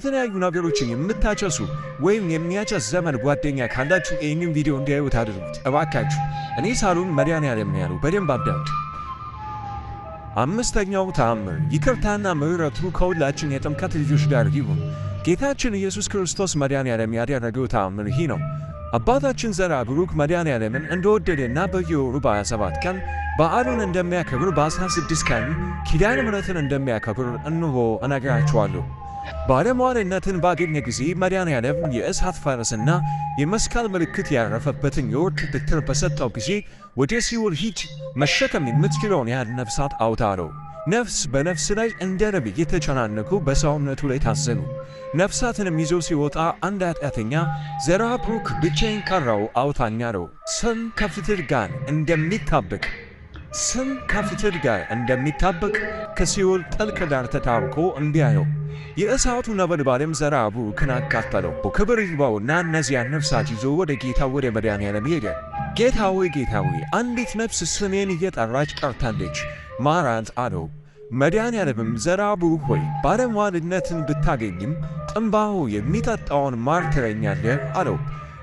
የተለያዩ ነገሮችን የምታጨሱ ወይም የሚያጨስ ዘመን ጓደኛ ካላችሁ ይህንን ቪዲዮ እንዲያዩት አድርጉት እባካችሁ። እኔ ሳሉን መድኃኔዓለም ነው ያለው፣ በደንብ አዳምጡ። አምስተኛው ተአምር ይቅርታና ምሕረቱ ከሁላችን የጥምቀት ልጆች ጋር ይሁን። ጌታችን ኢየሱስ ክርስቶስ መድኃኔዓለም ያደረገው ተአምር ይህ ነው። አባታችን ዘራ ብሩክ መድኃኔዓለምን እንደወደደና በየወሩ በ27 ቀን በዓሉን እንደሚያከብር በ16 ቀን ኪዳነ ምሕረትን እንደሚያከብር እንሆ እነግራችኋለሁ። ባለሟልነትን ባገኘ ጊዜ መድኃኔዓለም የእሳት ፈረስና የመስቀል ምልክት ያረፈበትን የወርቅ በትር በሰጠው ጊዜ ወደ ሲኦል ሂድ፣ መሸከም የምትችለውን ያህል ነፍሳት አውጣ አለው። ነፍስ በነፍስ ላይ እንደ ርብ እየተጨናነቁ በሰውነቱ ላይ ታዘኑ። ነፍሳትንም ይዞ ሲወጣ አንድ ኃጢአተኛ ዘራ ብሩክ ብቻዬን ቀረሁ አውጣኝ አለው። ስም ከፍትር ጋር እንደሚጣበቅ ከሲኦል ጥልቅ ጋር ተጣብቆ እምቢ አለው። የእሳቱ ነበልባልም ዘራ ብሩክን አቃጠለው። ክብር ይግባውና እነዚያን ነፍሳት ይዞ ወደ ጌታ ወደ መድኃኔዓለም ሄደ። ጌታ ሆይ አንዲት ነፍስ ስሜን እየጠራች ቀርታለች፣ ማራት አለው። መድኃኔዓለምም ዘራ ብሩክ ሆይ ባለሟልነትን ብታገኝም ጥንባሆ የሚጠጣውን ማር ትለኛለህ አለው።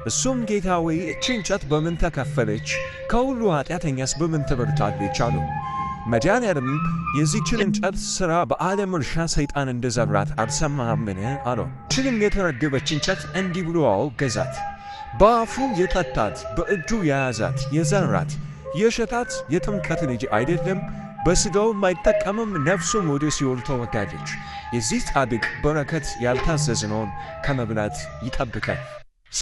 እሱም ጌታ ሆይ እቺ እንጨት በምን ተከፈለች? ከሁሉ ኃጢአተኛስ በምን ትበልጣለች አለው። መድኃኔዓለም የዚችን እንጨት ሥራ በዓለም እርሻ ሰይጣን እንደዘራት አልሰማህምን አለው። ይህችንም የተረገበች እንጨት እንዲህ ብሎ አወገዛት። በአፉ የጠጣት በእጁ የያዛት የዘራት የሸጣት የጥምቀት ልጅ አይደለም፣ በሥጋውም አይጠቀምም፣ ነፍሱም ወደ ሲኦል ተወሰደች። የዚህ ጻድቅ በረከት ያልታዘዝነውን ከመብላት ይጠብቃል።